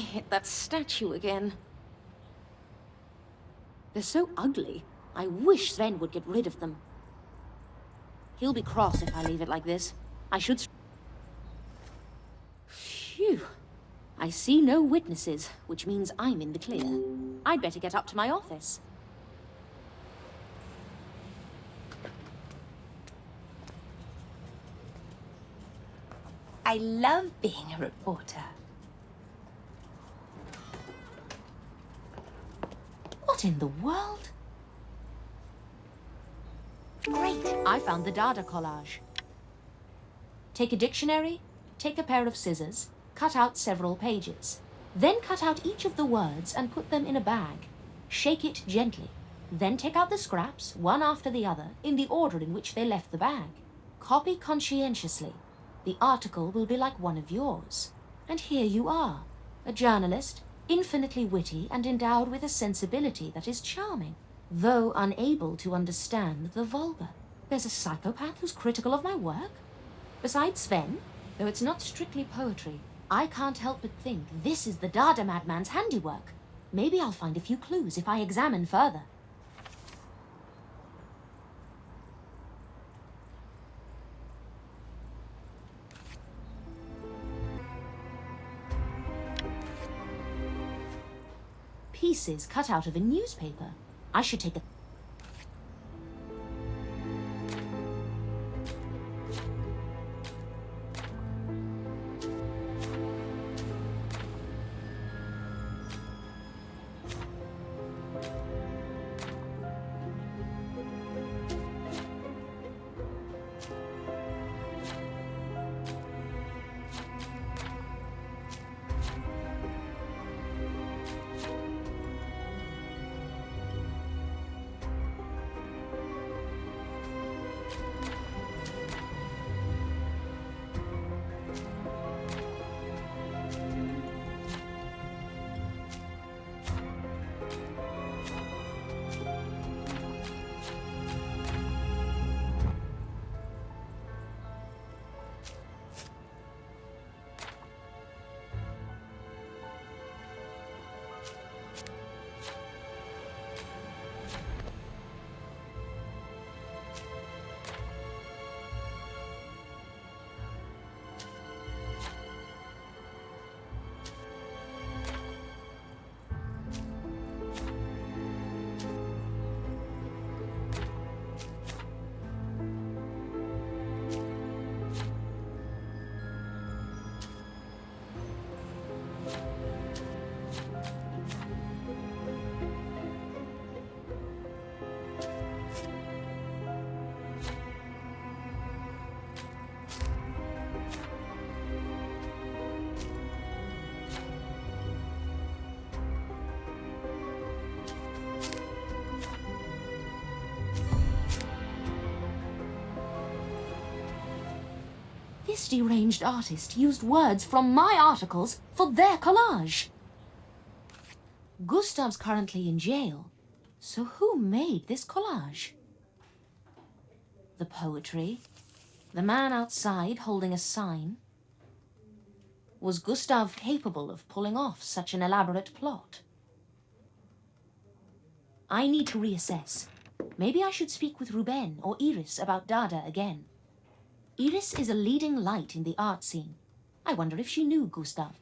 hit that statue again. They're so ugly. I wish Sven would get rid of them. He'll be cross if I leave it like this. I should... Phew. I see no witnesses, which means I'm in the clear. I'd better get up to my office. I love being a reporter. What in the world? Great! I found the Dada collage. Take a dictionary, take a pair of scissors, cut out several pages. Then cut out each of the words and put them in a bag. Shake it gently. Then take out the scraps, one after the other, in the order in which they left the bag. Copy conscientiously. The article will be like one of yours. And here you are, a journalist, infinitely witty and endowed with a sensibility that is charming, though unable to understand the vulgar. There's a psychopath who's critical of my work? Besides Sven, though it's not strictly poetry, I can't help but think this is the Dada madman's handiwork. Maybe I'll find a few clues if I examine further. Pieces cut out of a newspaper. I should take a... This deranged artist used words from my articles for their collage. Gustav's currently in jail, so who made this collage? The poetry, the man outside holding a sign. Was Gustav capable of pulling off such an elaborate plot? I need to reassess. Maybe I should speak with Ruben or Iris about Dada again. Iris is a leading light in the art scene. I wonder if she knew Gustav.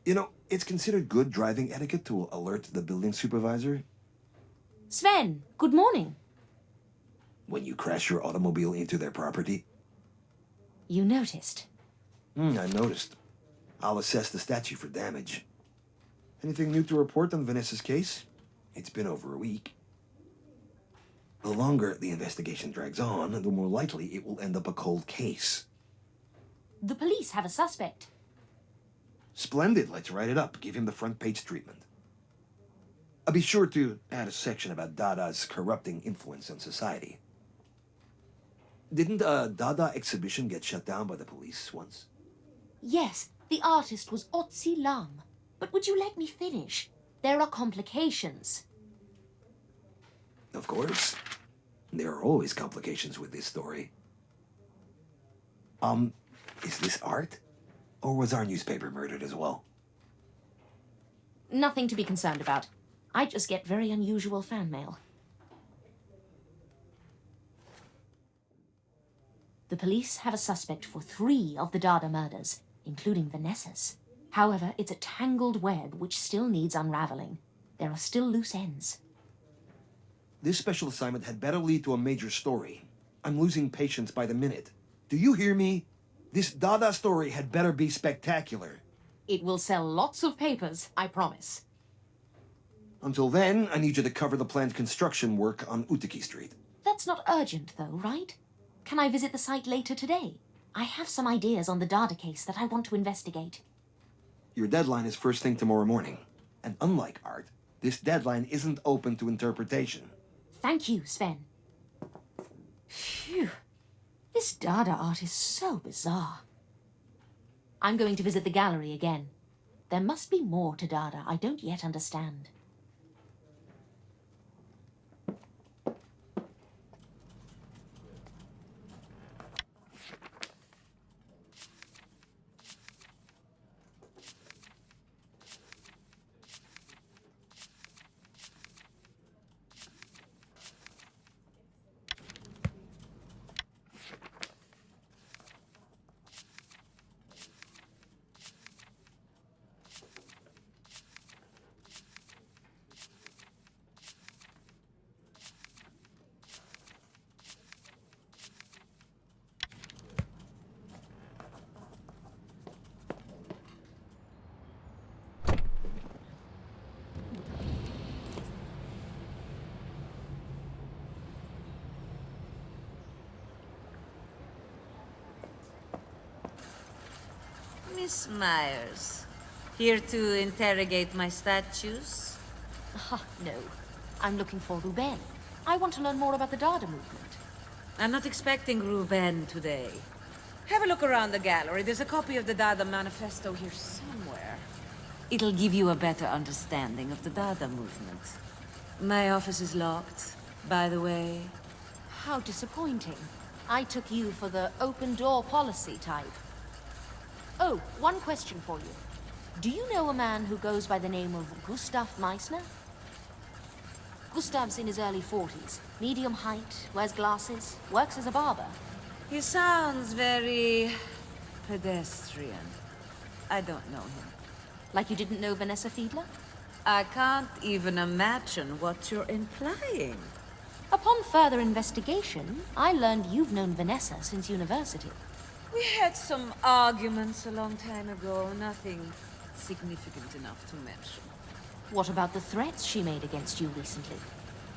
You know, it's considered good driving etiquette to alert the building supervisor. Sven, good morning. When you crash your automobile into their property. You noticed? I noticed. I'll assess the statue for damage. Anything new to report on Vanessa's case? It's been over a week. The longer the investigation drags on, the more likely it will end up a cold case. The police have a suspect. Splendid, let's write it up. Give him the front page treatment. I'll be sure to add a section about Dada's corrupting influence on society. Didn't a Dada exhibition get shut down by the police once? Yes, the artist was Otzi Lam. But would you let me finish? There are complications. Of course. There are always complications with this story. Is this art? Or was our newspaper murdered as well? Nothing to be concerned about. I just get very unusual fan mail. The police have a suspect for 3 of the Dada murders, including Vanessa's. However, it's a tangled web which still needs unraveling. There are still loose ends. This special assignment had better lead to a major story. I'm losing patience by the minute. Do you hear me? This Dada story had better be spectacular. It will sell lots of papers, I promise. Until then, I need you to cover the planned construction work on Utiki Street. That's not urgent, though, right? Can I visit the site later today? I have some ideas on the Dada case that I want to investigate. Your deadline is first thing tomorrow morning. And unlike art, this deadline isn't open to interpretation. Thank you, Sven. Phew. This Dada art is so bizarre. I'm going to visit the gallery again. There must be more to Dada I don't yet understand. Miss Myers, here to interrogate my statues? No. I'm looking for Ruben. I want to learn more about the Dada movement. I'm not expecting Ruben today. Have a look around the gallery. There's a copy of the Dada Manifesto here somewhere. It'll give you a better understanding of the Dada movement. My office is locked, by the way. How disappointing. I took you for the open-door policy type. Oh, one question for you. Do you know a man who goes by the name of Gustav Meissner? Gustav's in his early 40s, medium height, wears glasses, works as a barber. He sounds very pedestrian. I don't know him. Like you didn't know Vanessa Fiedler? I can't even imagine what you're implying. Upon further investigation, I learned you've known Vanessa since university. We had some arguments a long time ago, nothing significant enough to mention. What about the threats she made against you recently?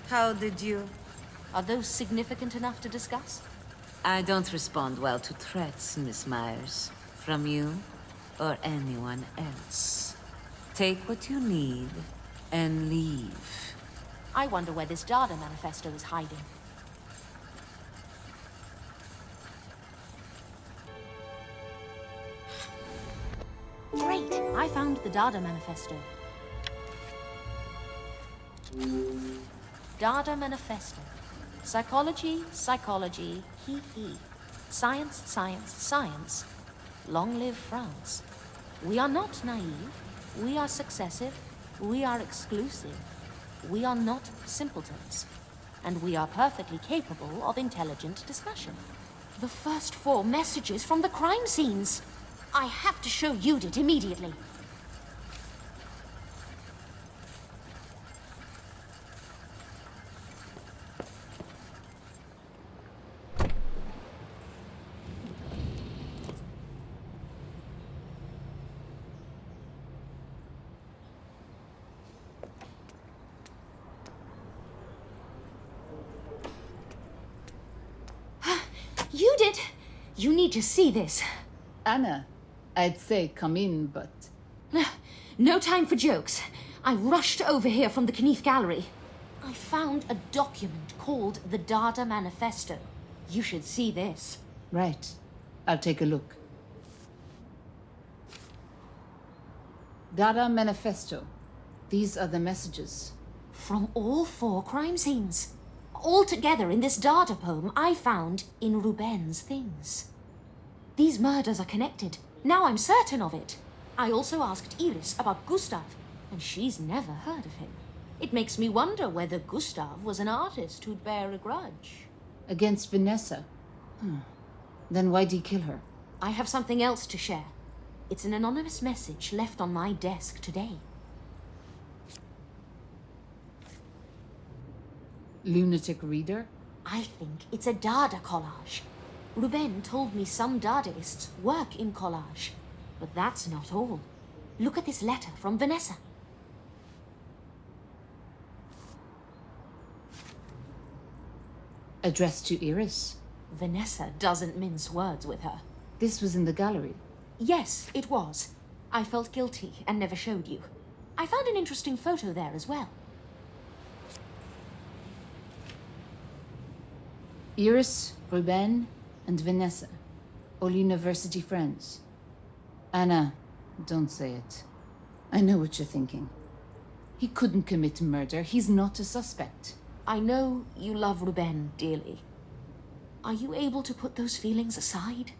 How did you? Are those significant enough to discuss? I don't respond well to threats, Miss Myers. From you or anyone else. Take what you need and leave. I wonder where this Dada Manifesto is hiding. Great! I found the Dada Manifesto. Dada Manifesto. Psychology, psychology, hee. Science, science, science. Long live France. We are not naive. We are successive. We are exclusive. We are not simpletons. And we are perfectly capable of intelligent discussion. The first 4 messages from the crime scenes. I have to show Judith immediately. Judith! You need to see this. Anna, I'd say come in, but... No time for jokes. I rushed over here from the Knief Gallery. I found a document called the Dada Manifesto. You should see this. Right. I'll take a look. Dada Manifesto. These are the messages. From all 4 crime scenes. All together in this Dada poem I found in Ruben's things. These murders are connected. Now I'm certain of it. I also asked Iris about Gustav, and she's never heard of him. It makes me wonder whether Gustav was an artist who'd bear a grudge. Against Vanessa? Then why'd he kill her? I have something else to share. It's an anonymous message left on my desk today. Lunatic reader? I think it's a Dada collage. Ruben told me some Dadaists work in collage. But that's not all. Look at this letter from Vanessa. Addressed to Iris? Vanessa doesn't mince words with her. This was in the gallery. Yes, it was. I felt guilty and never showed you. I found an interesting photo there as well. Iris, Ruben, and Vanessa. All university friends. Anna, don't say it. I know what you're thinking. He couldn't commit murder. He's not a suspect. I know you love Ruben dearly. Are you able to put those feelings aside?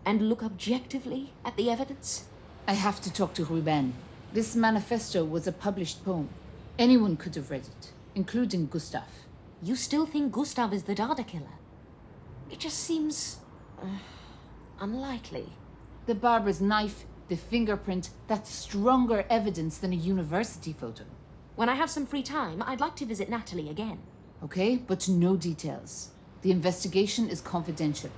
And look objectively at the evidence? I have to talk to Ruben. This manifesto was a published poem. Anyone could have read it, including Gustav. You still think Gustav is the Dada killer? It just seems... unlikely. The barber's knife, the fingerprint, that's stronger evidence than a university photo. When I have some free time, I'd like to visit Natalie again. Okay, but no details. The investigation is confidential.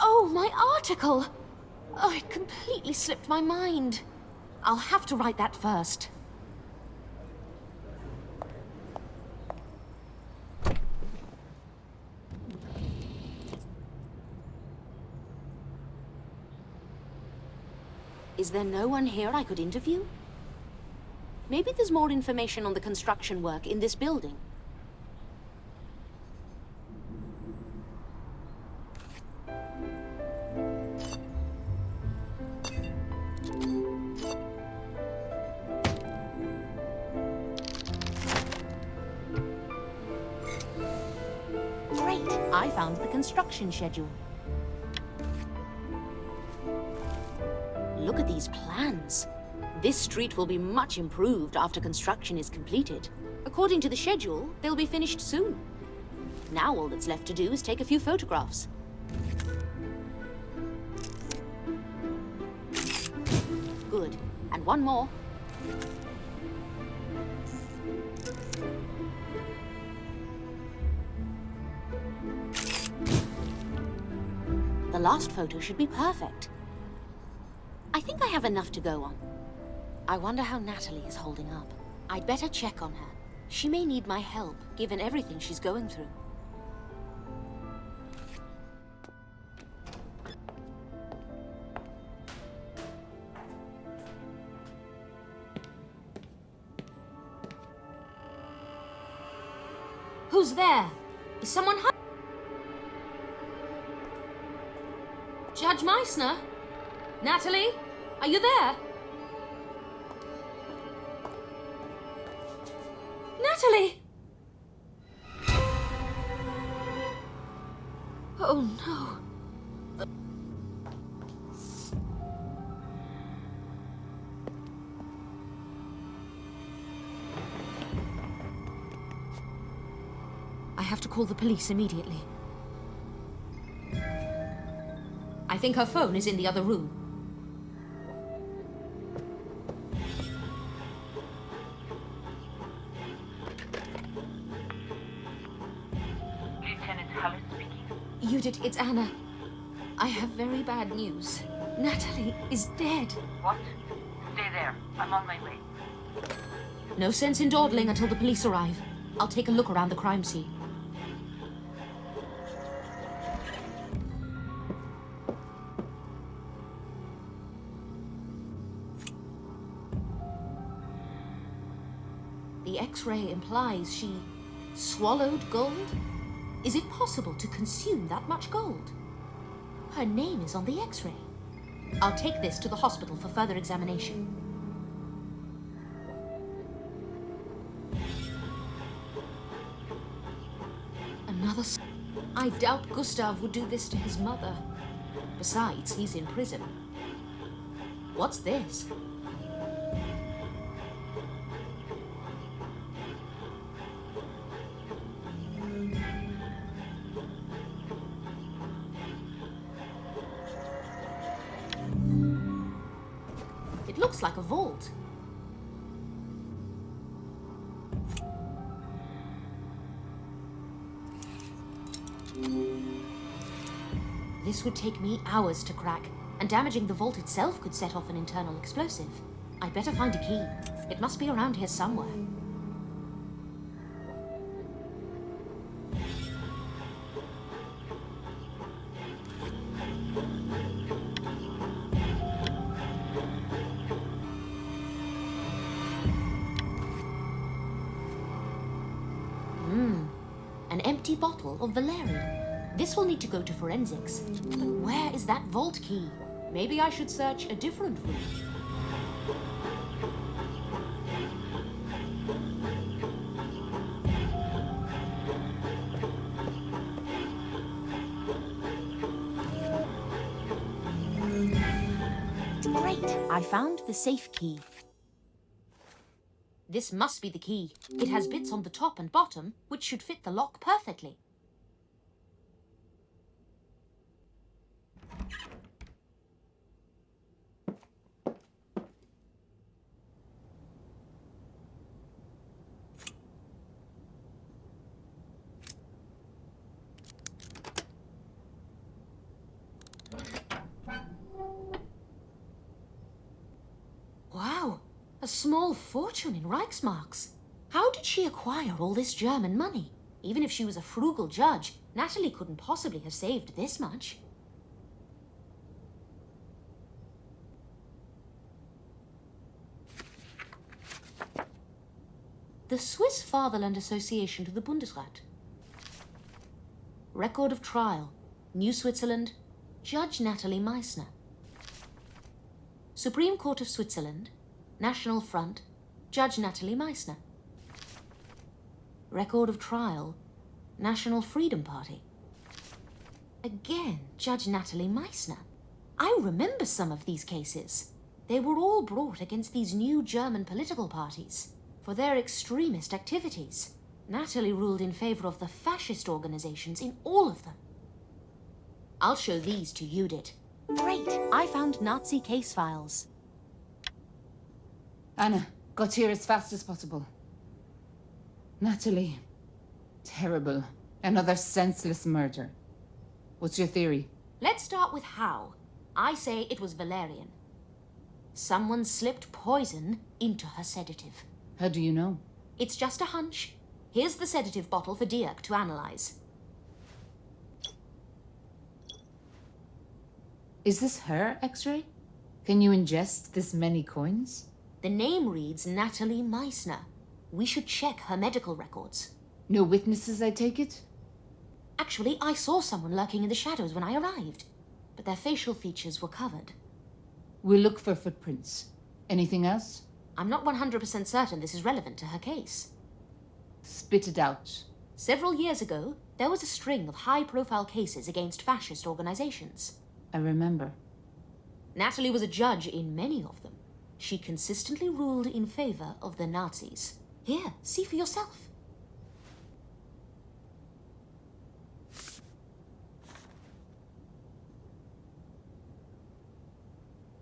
Oh, my article! Oh, it completely slipped my mind. I'll have to write that first. Is there no one here I could interview? Maybe there's more information on the construction work in this building. Great! I found the construction schedule. Look at these plans. This street will be much improved after construction is completed. According to the schedule, they'll be finished soon. Now all that's left to do is take a few photographs. Good. And one more. The last photo should be perfect. I think I have enough to go on. I wonder how Natalie is holding up. I'd better check on her. She may need my help, given everything she's going through. Who's there? Is someone Judge Meissner? Natalie? Are you there? Natalie! Oh no. I have to call the police immediately. I think her phone is in the other room. Judith, it's Anna. I have very bad news. Natalie is dead. What? Stay there. I'm on my way. No sense in dawdling until the police arrive. I'll take a look around the crime scene. The X-ray implies she swallowed gold? Is it possible to consume that much gold? Her name is on the X-ray. I'll take this to the hospital for further examination. I doubt Gustav would do this to his mother. Besides, he's in prison. What's this? It looks like a vault. This would take me hours to crack, and damaging the vault itself could set off an internal explosive. I'd better find a key. It must be around here somewhere. An empty bottle of valerian. This will need to go to forensics. But where is that vault key? Maybe I should search a different room. Great! I found the safe key. This must be the key. It has bits on the top and bottom, which should fit the lock perfectly. Wow, a small fortune in Reichsmarks. How did she acquire all this German money? Even if she was a frugal judge, Natalie couldn't possibly have saved this much. The Swiss Fatherland Association to the Bundesrat. Record of trial. New Switzerland. Judge Natalie Meissner. Supreme Court of Switzerland. National Front. Judge Natalie Meissner. Record of trial. National Freedom Party. Again, Judge Natalie Meissner. I remember some of these cases. They were all brought against these new German political parties for their extremist activities. Natalie ruled in favor of the fascist organizations in all of them. I'll show these to Judith. Great! I found Nazi case files. Anna, got here as fast as possible. Natalie. Terrible. Another senseless murder. What's your theory? Let's start with how. I say it was valerian. Someone slipped poison into her sedative. How do you know? It's just a hunch. Here's the sedative bottle for Dirk to analyze. Is this her X-ray? Can you ingest this many coins? The name reads Natalie Meissner. We should check her medical records. No witnesses, I take it? Actually, I saw someone lurking in the shadows when I arrived, but their facial features were covered. We'll look for footprints. Anything else? I'm not 100% certain this is relevant to her case. Spit it out. Several years ago, there was a string of high-profile cases against fascist organizations. I remember. Natalie was a judge in many of them. She consistently ruled in favor of the Nazis. Here, see for yourself.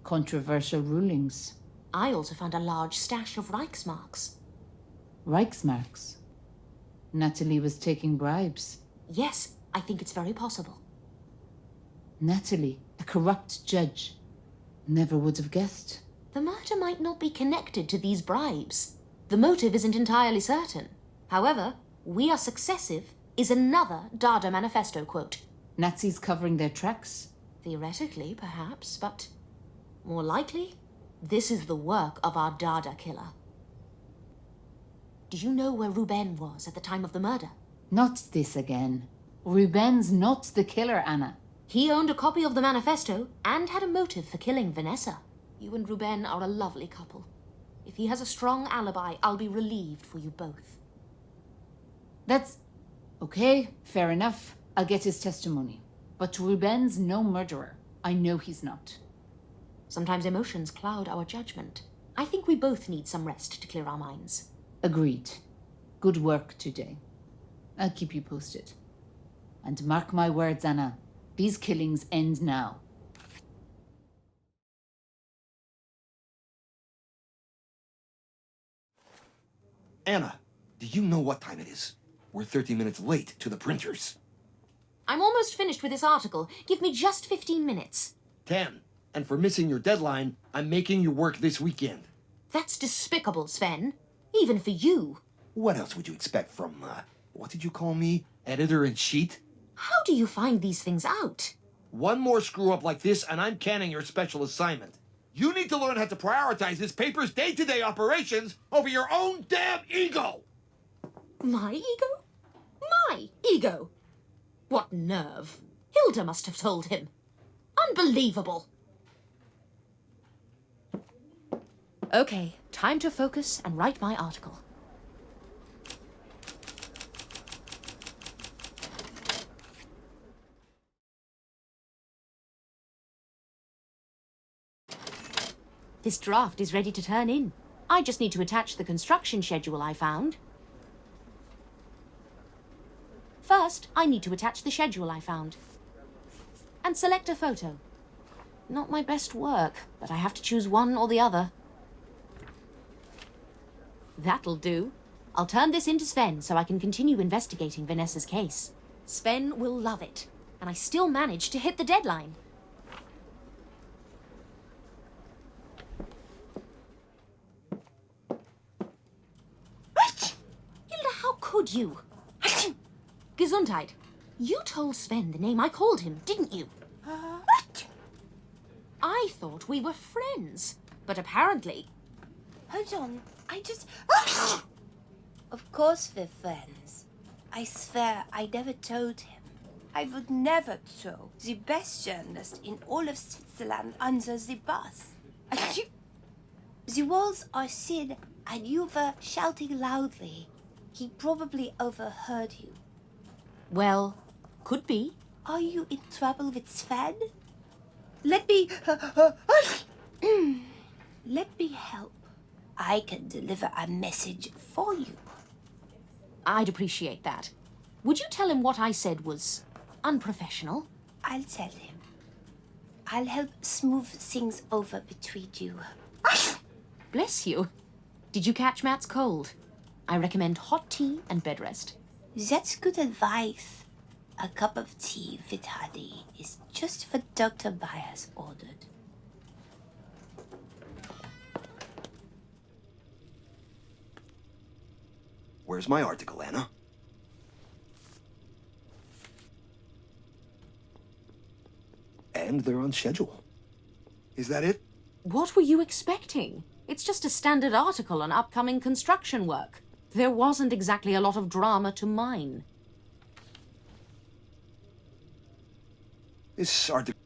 Controversial rulings. I also found a large stash of Reichsmarks. Reichsmarks. Natalie was taking bribes. Yes, I think it's very possible. Natalie, a corrupt judge. Never would have guessed. The murder might not be connected to these bribes. The motive isn't entirely certain. However, "We are successive" is another Dada manifesto quote. Nazis covering their tracks? Theoretically, perhaps, but more likely, this is the work of our Dada killer. Do you know where Ruben was at the time of the murder? Not this again. Ruben's not the killer, Anna. He owned a copy of the manifesto and had a motive for killing Vanessa. You and Ruben are a lovely couple. If he has a strong alibi, I'll be relieved for you both. That's... okay, fair enough. I'll get his testimony. But Ruben's no murderer. I know he's not. Sometimes emotions cloud our judgment. I think we both need some rest to clear our minds. Agreed. Good work today. I'll keep you posted. And mark my words, Anna. These killings end now. Anna, do you know what time it is? We're 30 minutes late to the printers. I'm almost finished with this article. Give me just 15 minutes. 10. And for missing your deadline, I'm making you work this weekend. That's despicable, Sven. Even for you. What else would you expect from, what did you call me? Editor-in-chief? How do you find these things out? One more screw-up like this, and I'm canning your special assignment. You need to learn how to prioritize this paper's day-to-day operations over your own damn ego! My ego? My ego? What nerve. Hilda must have told him. Unbelievable. Okay, time to focus and write my article. This draft is ready to turn in. I just need to attach the construction schedule I found. First, I need to attach the schedule I found. And select a photo. Not my best work, but I have to choose one or the other. That'll do. I'll turn this into Sven so I can continue investigating Vanessa's case. Sven will love it, and I still managed to hit the deadline. Hilda, how could you? Gesundheit. You told Sven the name I called him, didn't you? I thought we were friends, but apparently... Hold on, I just... Of course we're friends. I swear I never told him. I would never throw the best journalist in all of Switzerland under the bus. The walls are thin and you were shouting loudly. He probably overheard you. Well, could be. Are you in trouble with Sven? Let me... Let me help. I can deliver a message for you. I'd appreciate that. Would you tell him what I said was unprofessional? I'll tell him. I'll help smooth things over between you. Bless you. Did you catch Matt's cold? I recommend hot tea and bed rest. That's good advice. A cup of tea with honey is just what Dr. Byers ordered. Where's my article, Anna? And they're on schedule. Is that it? What were you expecting? It's just a standard article on upcoming construction work. There wasn't exactly a lot of drama to mine. This article...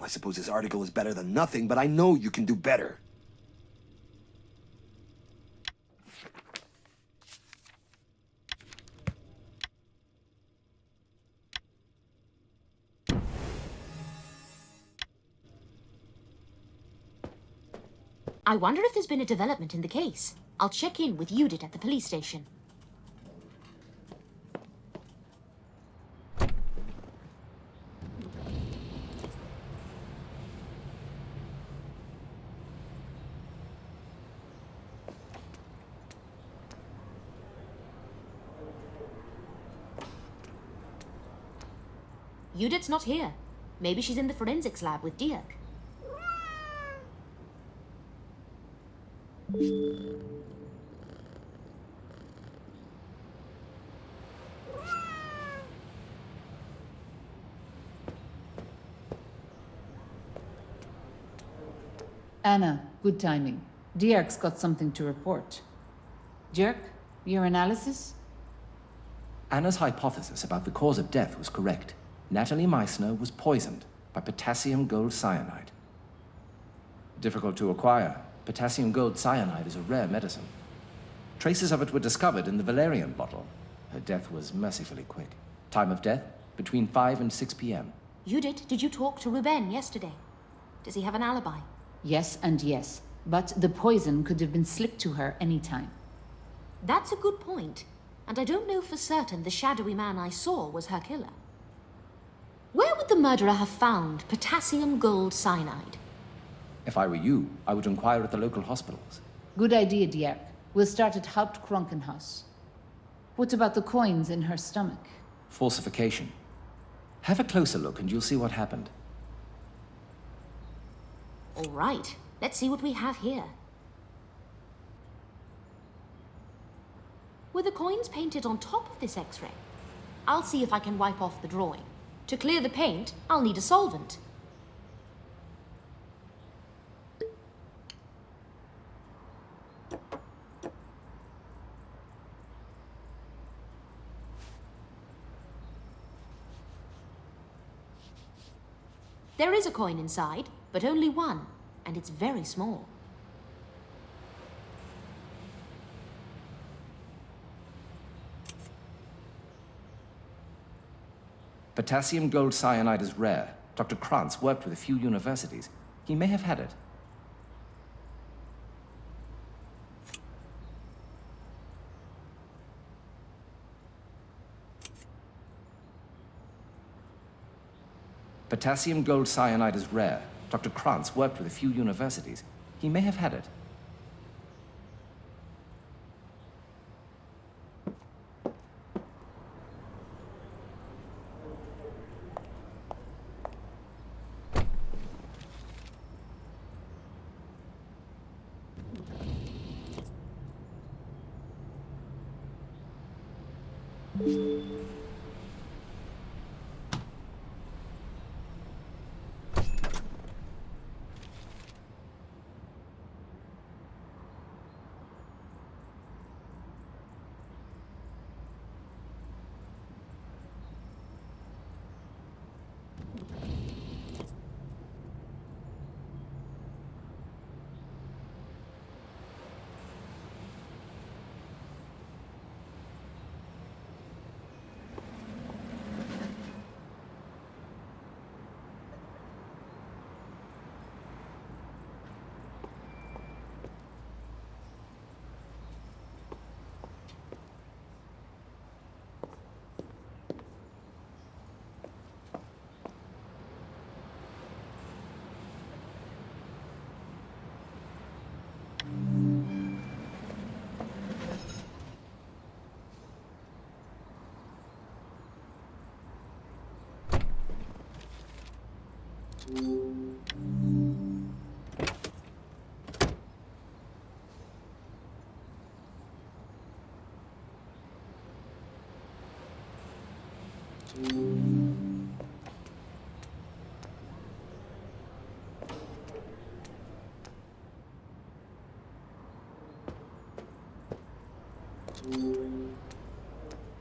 I suppose this article is better than nothing, but I know you can do better. I wonder if there's been a development in the case. I'll check in with Judith at the police station. Judith's not here. Maybe she's in the forensics lab with Dirk. Anna, good timing. Dirk's got something to report. Dirk, your analysis? Anna's hypothesis about the cause of death was correct. Natalie Meissner was poisoned by potassium gold cyanide. Difficult to acquire, potassium gold cyanide is a rare medicine. Traces of it were discovered in the valerian bottle. Her death was mercifully quick. Time of death? Between 5 and 6 p.m. Judith, did you talk to Ruben yesterday? Does he have an alibi? Yes and yes, but the poison could have been slipped to her any time. That's a good point. And I don't know for certain the shadowy man I saw was her killer. Where would the murderer have found potassium gold cyanide? If I were you, I would inquire at the local hospitals. Good idea, Dierk. We'll start at Hauptkrankenhaus. What about the coins in her stomach? Falsification. Have a closer look and you'll see what happened. All right, let's see what we have here. Were the coins painted on top of this X-ray? I'll see if I can wipe off the drawing. To clear the paint, I'll need a solvent. There is a coin inside, but only one, and it's very small. Potassium gold cyanide is rare. Dr. Krantz worked with a few universities. He may have had it. Potassium gold cyanide is rare. Dr. Krantz worked with a few universities. He may have had it.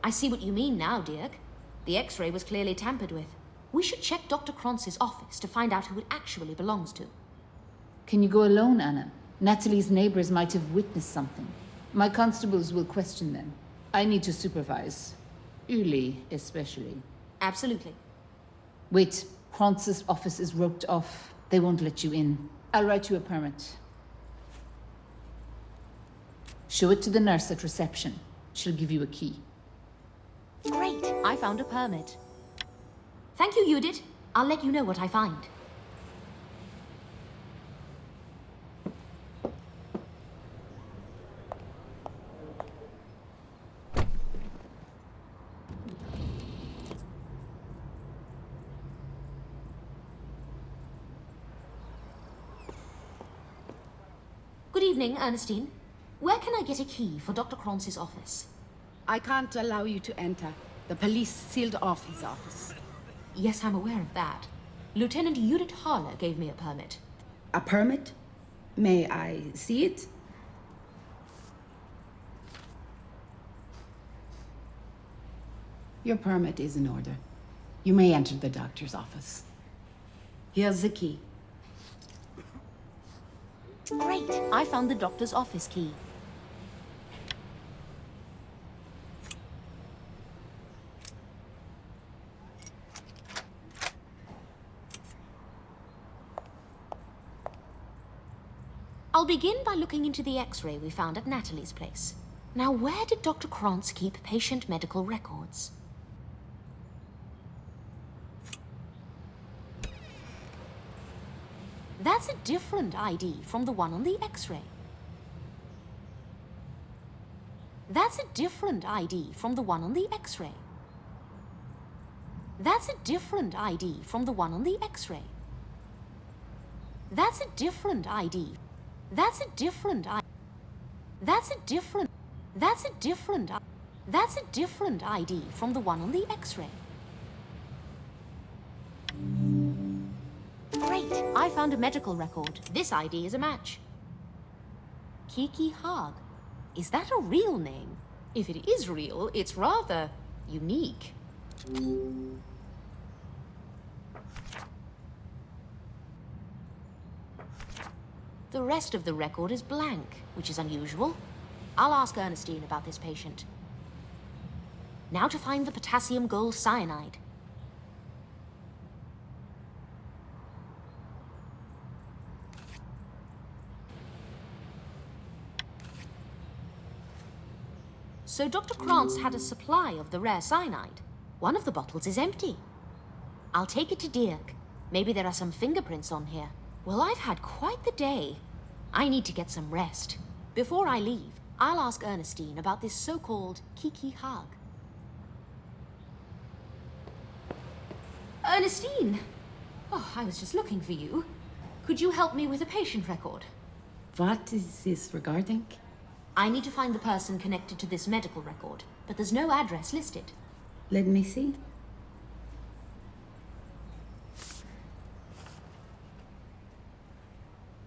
I see what you mean now, Dirk. The X-ray was clearly tampered with. We should check Dr. Kranz's office to find out who it actually belongs to. Can you go alone, Anna? Natalie's neighbors might have witnessed something. My constables will question them. I need to supervise. Uli, especially. Absolutely. Wait, Kranz's office is roped off. They won't let you in. I'll write you a permit. Show it to the nurse at reception. She'll give you a key. Great, I found a permit. Thank you, Judith. I'll let you know what I find. Good evening, Ernestine. Where can I get a key for Dr. Kranz's office? I can't allow you to enter. The police sealed off his office. Yes, I'm aware of that. Lieutenant Judith Haller gave me a permit. A permit? May I see it? Your permit is in order. You may enter the doctor's office. Here's the key. Great, I found the doctor's office key. I'll begin by looking into the X-ray we found at Natalie's place. Now, where did Dr. Krantz keep patient medical records? That's a different ID from the one on the X-ray. That's a different ID from the one on the X-ray. That's a different ID from the one on the X-ray. That's a different ID. That's a different I. That's a different. That's a different. That's a different ID from the one on the X-ray. Great! I found a medical record. This ID is a match. Kiki Haag. Is that a real name? If it is real, it's rather unique. The rest of the record is blank, which is unusual. I'll ask Ernestine about this patient. Now to find the potassium gold cyanide. So Dr. Krantz had a supply of the rare cyanide. One of the bottles is empty. I'll take it to Dirk. Maybe there are some fingerprints on here. Well, I've had quite the day. I need to get some rest. Before I leave, I'll ask Ernestine about this so-called Kiki Haag. Ernestine! Oh, I was just looking for you. Could you help me with a patient record? What is this regarding? I need to find the person connected to this medical record, but there's no address listed. Let me see.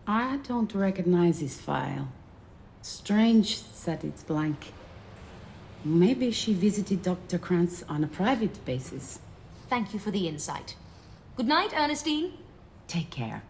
I don't recognize this file. Strange that it's blank. Maybe she visited Dr. Krantz on a private basis. Thank you for the insight. Good night, Ernestine. Take care.